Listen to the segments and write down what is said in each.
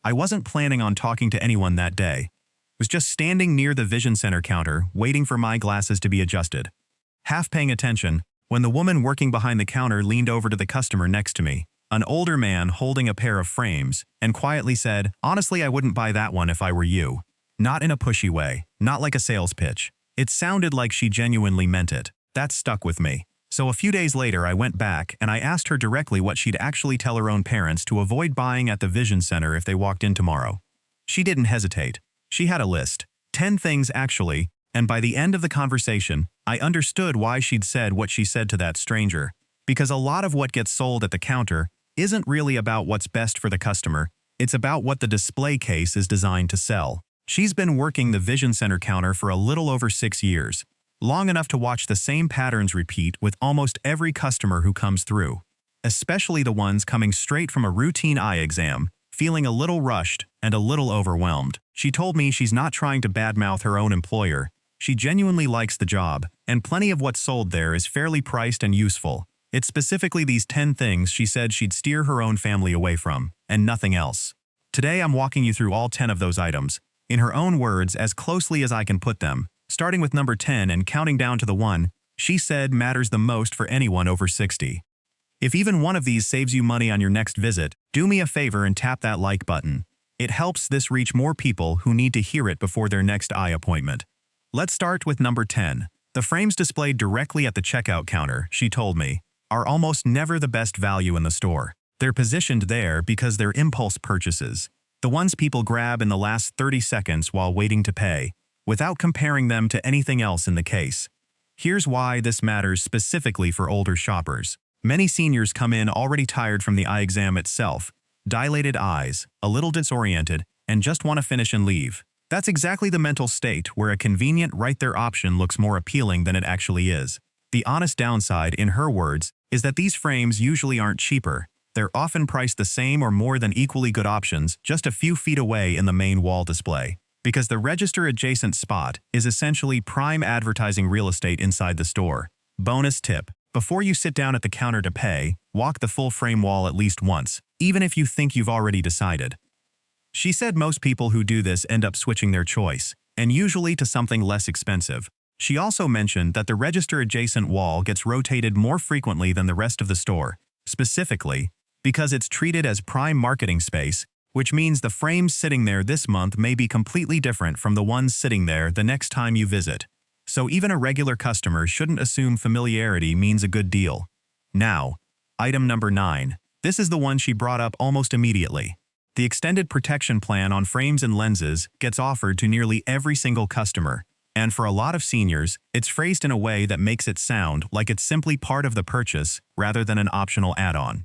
I wasn't planning on talking to anyone that day. Was just standing near the vision center counter, waiting for my glasses to be adjusted. Half paying attention, when the woman working behind the counter leaned over to the customer next to me, an older man holding a pair of frames, and quietly said, "Honestly, I wouldn't buy that one if I were you." Not in a pushy way, not like a sales pitch. It sounded like she genuinely meant it. That stuck with me. So a few days later, I went back and I asked her directly what she'd actually tell her own parents to avoid buying at the vision center if they walked in tomorrow. She didn't hesitate. She had a list. 10 things actually, and by the end of the conversation, I understood why she'd said what she said to that stranger. Because a lot of what gets sold at the counter isn't really about what's best for the customer, it's about what the display case is designed to sell. She's been working the vision center counter for a little over 6 years, long enough to watch the same patterns repeat with almost every customer who comes through, especially the ones coming straight from a routine eye exam, feeling a little rushed and a little overwhelmed. She told me she's not trying to badmouth her own employer. She genuinely likes the job, and plenty of what's sold there is fairly priced and useful. It's specifically these 10 things she said she'd steer her own family away from, and nothing else. Today I'm walking you through all 10 of those items, in her own words as closely as I can put them, starting with number 10 and counting down to the one she said matters the most for anyone over 60. If even one of these saves you money on your next visit, do me a favor and tap that like button. It helps this reach more people who need to hear it before their next eye appointment. Let's start with number 10. The frames displayed directly at the checkout counter, she told me, are almost never the best value in the store. They're positioned there because they're impulse purchases, the ones people grab in the last 30 seconds while waiting to pay, without comparing them to anything else in the case. Here's why this matters specifically for older shoppers. Many seniors come in already tired from the eye exam itself, dilated eyes, a little disoriented, and just want to finish and leave. That's exactly the mental state where a convenient right there option looks more appealing than it actually is. The honest downside, in her words, is that these frames usually aren't cheaper. They're often priced the same or more than equally good options just a few feet away in the main wall display. Because the register-adjacent spot is essentially prime advertising real estate inside the store. Bonus tip: before you sit down at the counter to pay, walk the full frame wall at least once, even if you think you've already decided. She said most people who do this end up switching their choice, and usually to something less expensive. She also mentioned that the register-adjacent wall gets rotated more frequently than the rest of the store, specifically because it's treated as prime marketing space, which means the frames sitting there this month may be completely different from the ones sitting there the next time you visit. So even a regular customer shouldn't assume familiarity means a good deal. Now, item number 9. This is the one she brought up almost immediately. The extended protection plan on frames and lenses gets offered to nearly every single customer, and for a lot of seniors, it's phrased in a way that makes it sound like it's simply part of the purchase rather than an optional add-on.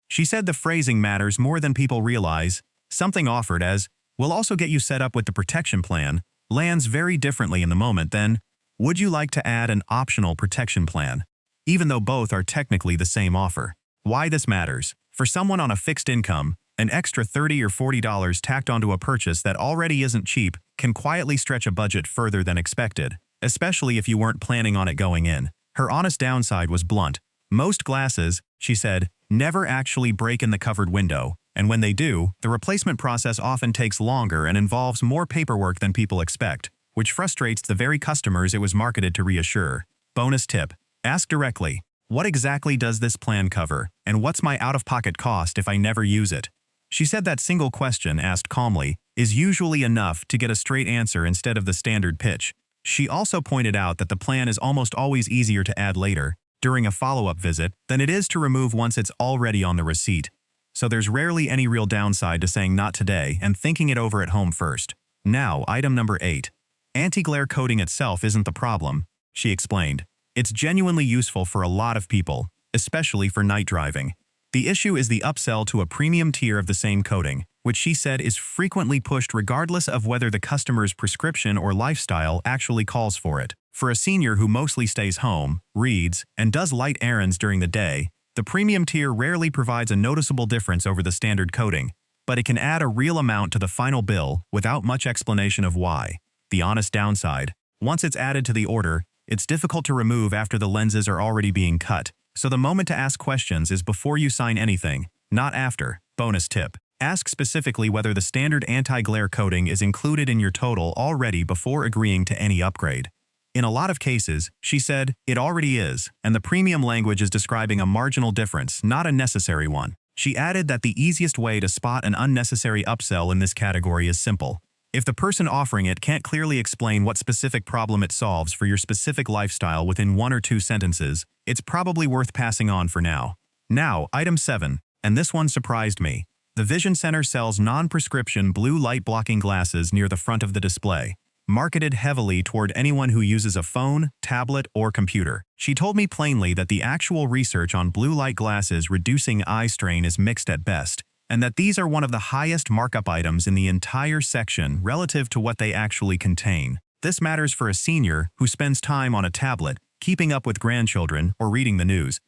She said the phrasing matters more than people realize. Something offered as, "We'll also get you set up with the protection plan," lands very differently in the moment than, "Would you like to add an optional protection plan?" Even though both are technically the same offer. Why this matters: for someone on a fixed income, an extra $30 or $40 tacked onto a purchase that already isn't cheap can quietly stretch a budget further than expected, especially if you weren't planning on it going in. Her honest downside was blunt. Most glasses, she said, never actually break in the covered window, and when they do, the replacement process often takes longer and involves more paperwork than people expect, which frustrates the very customers it was marketed to reassure. Bonus tip: ask directly, "What exactly does this plan cover, and what's my out-of-pocket cost if I never use it?" She said that single question, asked calmly, is usually enough to get a straight answer instead of the standard pitch. She also pointed out that the plan is almost always easier to add later, during a follow-up visit, than it is to remove once it's already on the receipt. So there's rarely any real downside to saying not today and thinking it over at home first. Now, item number 8. Anti-glare coating itself isn't the problem, she explained. It's genuinely useful for a lot of people, especially for night driving. The issue is the upsell to a premium tier of the same coating, which she said is frequently pushed regardless of whether the customer's prescription or lifestyle actually calls for it. For a senior who mostly stays home, reads, and does light errands during the day, the premium tier rarely provides a noticeable difference over the standard coating, but it can add a real amount to the final bill without much explanation of why. The honest downside: once it's added to the order, it's difficult to remove after the lenses are already being cut, so the moment to ask questions is before you sign anything, not after. Bonus tip: Ask specifically whether the standard anti-glare coating is included in your total already before agreeing to any upgrade. In a lot of cases, she said, it already is, and the premium language is describing a marginal difference, not a necessary one. She added that the easiest way to spot an unnecessary upsell in this category is simple. If the person offering it can't clearly explain what specific problem it solves for your specific lifestyle within 1 or 2 sentences, it's probably worth passing on for now. Now, item 7, and this one surprised me. The Vision Center sells non-prescription blue light blocking glasses near the front of the display, marketed heavily toward anyone who uses a phone, tablet, or computer. She told me plainly that the actual research on blue light glasses reducing eye strain is mixed at best, and that these are one of the highest markup items in the entire section relative to what they actually contain. This matters for a senior who spends time on a tablet, keeping up with grandchildren, or reading the news,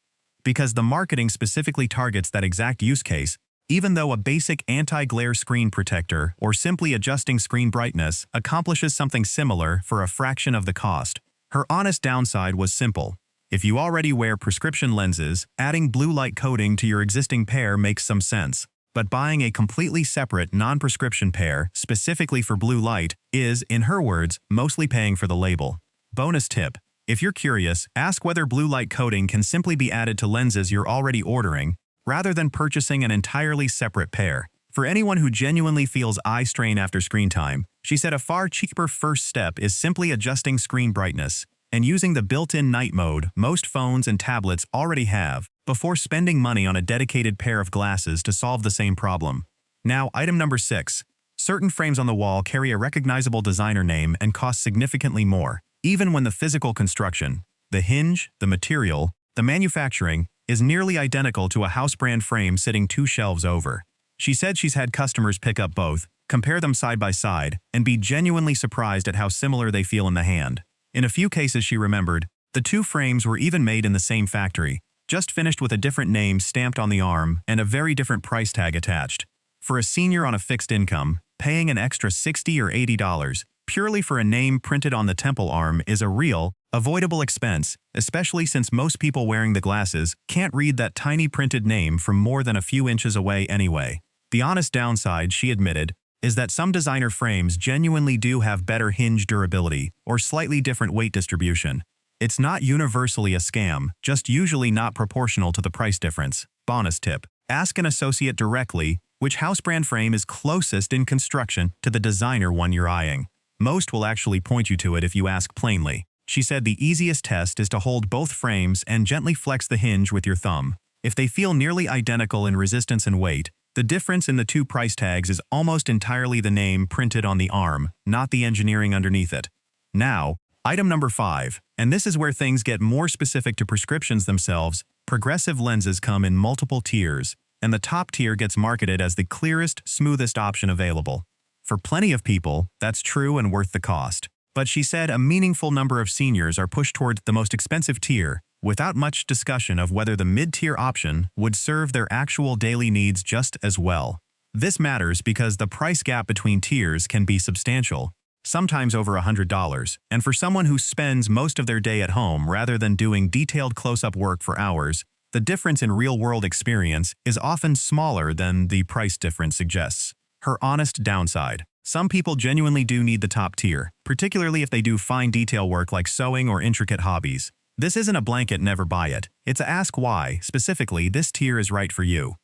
because the marketing specifically targets that exact use case, even though a basic anti-glare screen protector or simply adjusting screen brightness accomplishes something similar for a fraction of the cost. Her honest downside was simple. If you already wear prescription lenses, adding blue light coating to your existing pair makes some sense. But buying a completely separate non-prescription pair specifically for blue light is, in her words, mostly paying for the label. Bonus tip. If you're curious, ask whether blue light coating can simply be added to lenses you're already ordering, rather than purchasing an entirely separate pair. For anyone who genuinely feels eye strain after screen time, she said a far cheaper first step is simply adjusting screen brightness and using the built-in night mode most phones and tablets already have, before spending money on a dedicated pair of glasses to solve the same problem. Now, item number 6. Certain frames on the wall carry a recognizable designer name and cost significantly more, even when the physical construction, the hinge, the material, the manufacturing, is nearly identical to a house brand frame sitting 2 shelves over. She said she's had customers pick up both, compare them side by side, and be genuinely surprised at how similar they feel in the hand. In a few cases, she remembered, the 2 frames were even made in the same factory, just finished with a different name stamped on the arm and a very different price tag attached. For a senior on a fixed income, paying an extra $60 or $80 purely for a name printed on the temple arm is a real, avoidable expense, especially since most people wearing the glasses can't read that tiny printed name from more than a few inches away anyway. The honest downside, she admitted, is that some designer frames genuinely do have better hinge durability or slightly different weight distribution. It's not universally a scam, just usually not proportional to the price difference. Bonus tip. Ask an associate directly which house brand frame is closest in construction to the designer one you're eyeing. Most will actually point you to it if you ask plainly. She said the easiest test is to hold both frames and gently flex the hinge with your thumb. If they feel nearly identical in resistance and weight, the difference in the 2 price tags is almost entirely the name printed on the arm, not the engineering underneath it. Now, item number 5, and this is where things get more specific to prescriptions themselves. Progressive lenses come in multiple tiers, and the top tier gets marketed as the clearest, smoothest option available. For plenty of people, that's true and worth the cost. But she said a meaningful number of seniors are pushed toward the most expensive tier, without much discussion of whether the mid-tier option would serve their actual daily needs just as well. This matters because the price gap between tiers can be substantial, sometimes over $100, and for someone who spends most of their day at home rather than doing detailed close-up work for hours, the difference in real-world experience is often smaller than the price difference suggests. Her honest downside. Some people genuinely do need the top tier, particularly if they do fine detail work like sewing or intricate hobbies. This isn't a blanket never buy it. It's a ask why, specifically, this tier is right for you.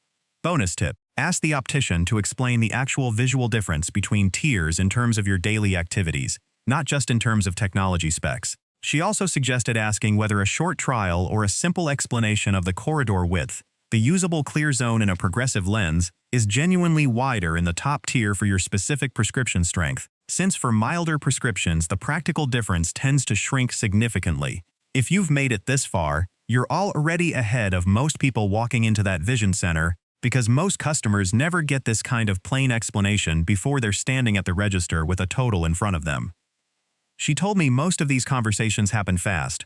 Bonus tip. Ask the optician to explain the actual visual difference between tiers in terms of your daily activities, not just in terms of technology specs. She also suggested asking whether a short trial or a simple explanation of the corridor width, the usable clear zone in a progressive lens, is genuinely wider in the top tier for your specific prescription strength, since for milder prescriptions the practical difference tends to shrink significantly. If you've made it this far, you're already ahead of most people walking into that vision center, because most customers never get this kind of plain explanation before they're standing at the register with a total in front of them. She told me most of these conversations happen fast,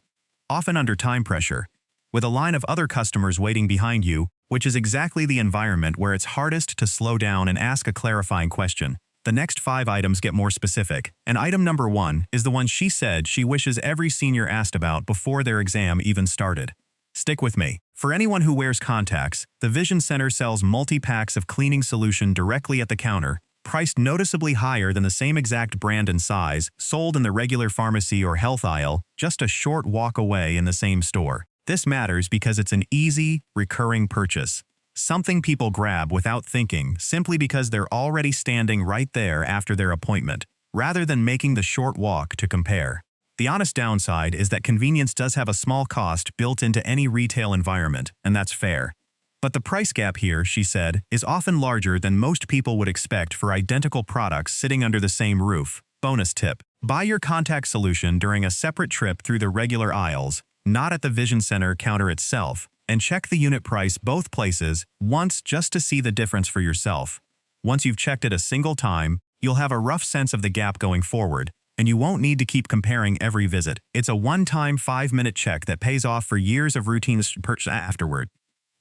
often under time pressure, with a line of other customers waiting behind you, which is exactly the environment where it's hardest to slow down and ask a clarifying question. The next 5 items get more specific, and item number 1 is the one she said she wishes every senior asked about before their exam even started. Stick with me. For anyone who wears contacts, the Vision Center sells multi-packs of cleaning solution directly at the counter, priced noticeably higher than the same exact brand and size, sold in the regular pharmacy or health aisle, just a short walk away in the same store. This matters because it's an easy, recurring purchase. Something people grab without thinking, simply because they're already standing right there after their appointment, rather than making the short walk to compare. The honest downside is that convenience does have a small cost built into any retail environment, and that's fair. But the price gap here, she said, is often larger than most people would expect for identical products sitting under the same roof. Bonus tip: buy your contact solution during a separate trip through the regular aisles, not at the Vision Center counter itself, and check the unit price both places once just to see the difference for yourself. Once you've checked it a single time, you'll have a rough sense of the gap going forward, and you won't need to keep comparing every visit. It's a one-time 5-minute check that pays off for years of routine purchase afterward.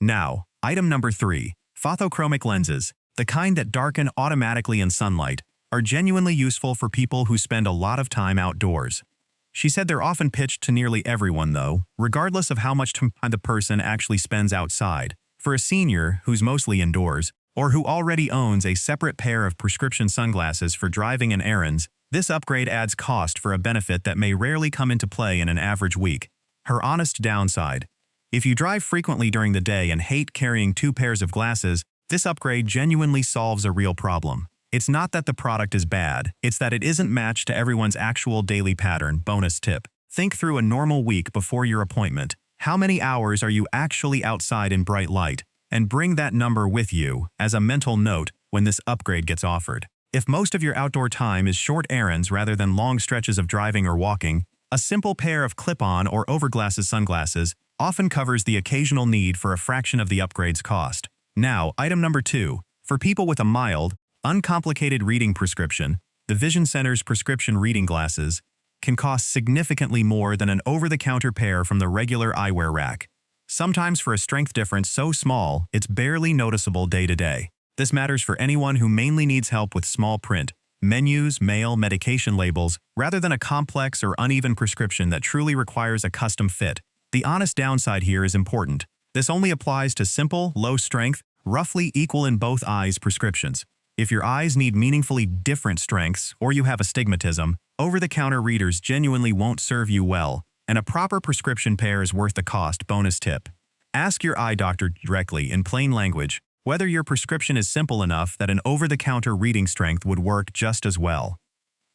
Now, item number 3. Photochromic lenses, the kind that darken automatically in sunlight, are genuinely useful for people who spend a lot of time outdoors. She said they're often pitched to nearly everyone though, regardless of how much time the person actually spends outside. For a senior who's mostly indoors, or who already owns a separate pair of prescription sunglasses for driving and errands, this upgrade adds cost for a benefit that may rarely come into play in an average week. Her honest downside: if you drive frequently during the day and hate carrying 2 pairs of glasses, this upgrade genuinely solves a real problem. It's not that the product is bad, it's that it isn't matched to everyone's actual daily pattern. Bonus tip: think through a normal week before your appointment. How many hours are you actually outside in bright light? And bring that number with you as a mental note when this upgrade gets offered. If most of your outdoor time is short errands rather than long stretches of driving or walking, a simple pair of clip-on or overglasses sunglasses often covers the occasional need for a fraction of the upgrade's cost. Now, item number 2. For people with a mild, uncomplicated reading prescription, the Vision Center's prescription reading glasses can cost significantly more than an over-the-counter pair from the regular eyewear rack. Sometimes for a strength difference so small, it's barely noticeable day to day. This matters for anyone who mainly needs help with small print, menus, mail, medication labels, rather than a complex or uneven prescription that truly requires a custom fit. The honest downside here is important. This only applies to simple, low-strength, roughly equal in both eyes prescriptions. If your eyes need meaningfully different strengths, or you have astigmatism, over-the-counter readers genuinely won't serve you well, and a proper prescription pair is worth the cost. Bonus tip: ask your eye doctor directly in plain language whether your prescription is simple enough that an over-the-counter reading strength would work just as well.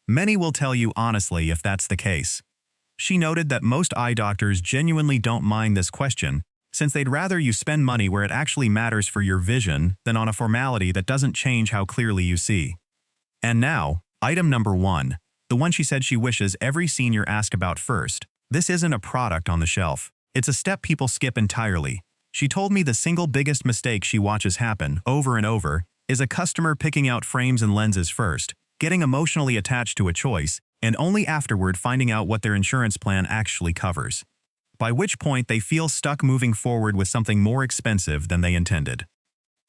Many will tell you honestly if that's the case. She noted that most eye doctors genuinely don't mind this question, since they'd rather you spend money where it actually matters for your vision than on a formality that doesn't change how clearly you see. And now, item number 1, the one she said she wishes every senior asked about first. This isn't a product on the shelf. It's a step people skip entirely. She told me the single biggest mistake she watches happen, over and over, is a customer picking out frames and lenses first, getting emotionally attached to a choice, and only afterward finding out what their insurance plan actually covers. By which point they feel stuck moving forward with something more expensive than they intended.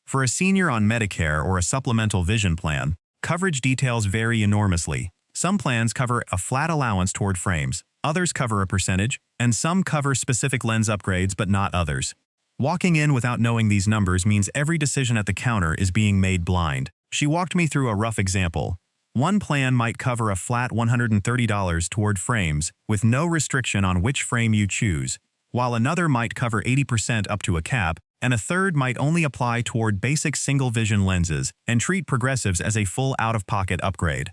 For a senior on Medicare or a supplemental vision plan, coverage details vary enormously. Some plans cover a flat allowance toward frames, others cover a percentage, and some cover specific lens upgrades but not others. Walking in without knowing these numbers means every decision at the counter is being made blind. She walked me through a rough example. One plan might cover a flat $130 toward frames, with no restriction on which frame you choose, while another might cover 80% up to a cap, and a third might only apply toward basic single-vision lenses and treat progressives as a full out-of-pocket upgrade.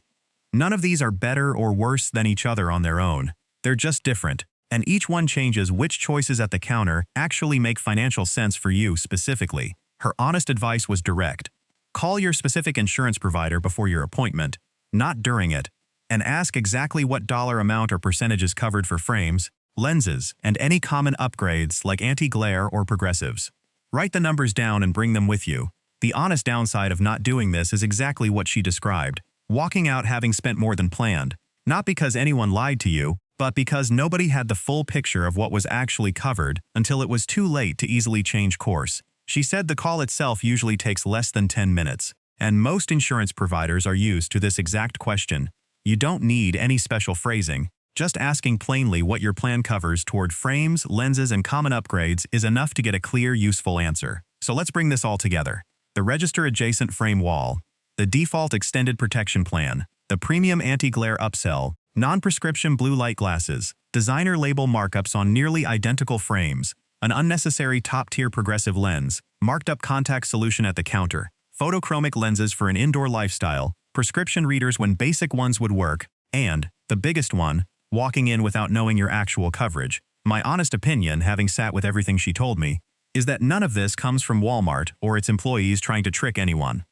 None of these are better or worse than each other on their own. They're just different, and each one changes which choices at the counter actually make financial sense for you specifically. Her honest advice was direct. Call your specific insurance provider before your appointment, not during it, and ask exactly what dollar amount or percentage is covered for frames, lenses, and any common upgrades like anti-glare or progressives. Write the numbers down and bring them with you. The honest downside of not doing this is exactly what she described: walking out having spent more than planned, not because anyone lied to you, but because nobody had the full picture of what was actually covered until it was too late to easily change course. She said the call itself usually takes less than 10 minutes, and most insurance providers are used to this exact question. You don't need any special phrasing, Just asking plainly what your plan covers toward frames, lenses, and common upgrades is enough to get a clear, useful answer. So let's bring this all together. The register adjacent frame wall, the default extended protection plan, the premium anti-glare upsell, non-prescription blue light glasses, designer label markups on nearly identical frames, an unnecessary top-tier progressive lens, marked-up contact solution at the counter, photochromic lenses for an indoor lifestyle, prescription readers when basic ones would work, and, the biggest one, walking in without knowing your actual coverage. My honest opinion, having sat with everything she told me, is that none of this comes from Walmart or its employees trying to trick anyone.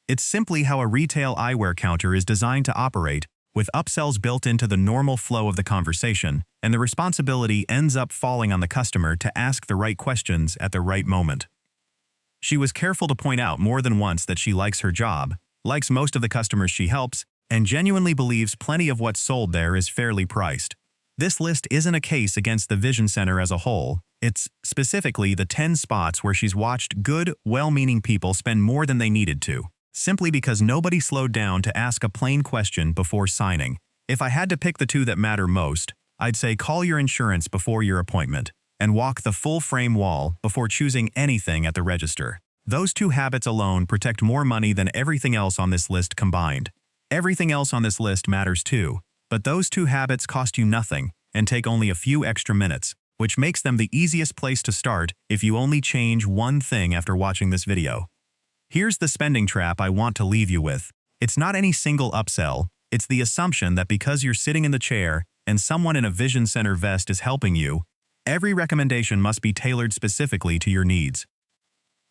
It's simply how a retail eyewear counter is designed to operate, with upsells built into the normal flow of the conversation, and the responsibility ends up falling on the customer to ask the right questions at the right moment. She was careful to point out more than once that she likes her job, likes most of the customers she helps, and genuinely believes plenty of what's sold there is fairly priced. This list isn't a case against the Vision Center as a whole. It's specifically the 10 spots where she's watched good, well-meaning people spend more than they needed to, simply because nobody slowed down to ask a plain question before signing. If I had to pick the two that matter most, I'd say call your insurance before your appointment and walk the full frame wall before choosing anything at the register. Those two habits alone protect more money than everything else on this list combined. Everything else on this list matters too, but those two habits cost you nothing and take only a few extra minutes, which makes them the easiest place to start if you only change one thing after watching this video. Here's the spending trap I want to leave you with. It's not any single upsell, it's the assumption that because you're sitting in the chair and someone in a Vision Center vest is helping you, every recommendation must be tailored specifically to your needs.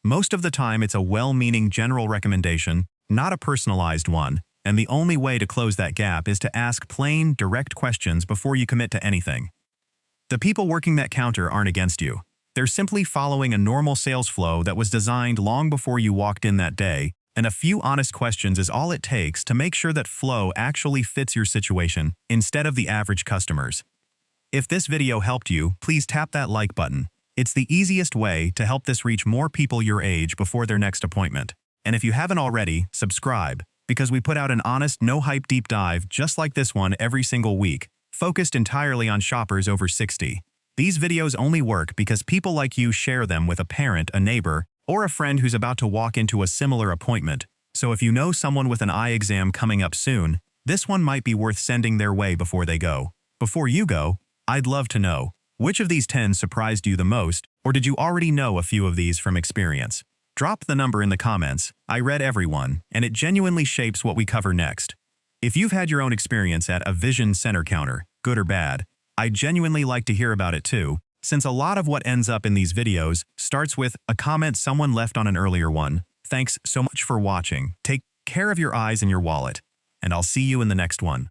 Most of the time it's a well-meaning general recommendation, not a personalized one, and the only way to close that gap is to ask plain, direct questions before you commit to anything. The people working that counter aren't against you. They're simply following a normal sales flow that was designed long before you walked in that day, and a few honest questions is all it takes to make sure that flow actually fits your situation instead of the average customers. If this video helped you, please tap that like button. It's the easiest way to help this reach more people your age before their next appointment. And if you haven't already, subscribe, because we put out an honest, no-hype deep dive just like this one every single week, focused entirely on shoppers over 60. These videos only work because people like you share them with a parent, a neighbor, or a friend who's about to walk into a similar appointment. So if you know someone with an eye exam coming up soon, this one might be worth sending their way before they go. Before you go, I'd love to know, which of these 10 surprised you the most, or did you already know a few of these from experience? Drop the number in the comments. I read everyone, and it genuinely shapes what we cover next. If you've had your own experience at a Vision Center counter, good or bad, I'd genuinely like to hear about it too, since a lot of what ends up in these videos starts with a comment someone left on an earlier one. Thanks so much for watching. Take care of your eyes and your wallet, and I'll see you in the next one.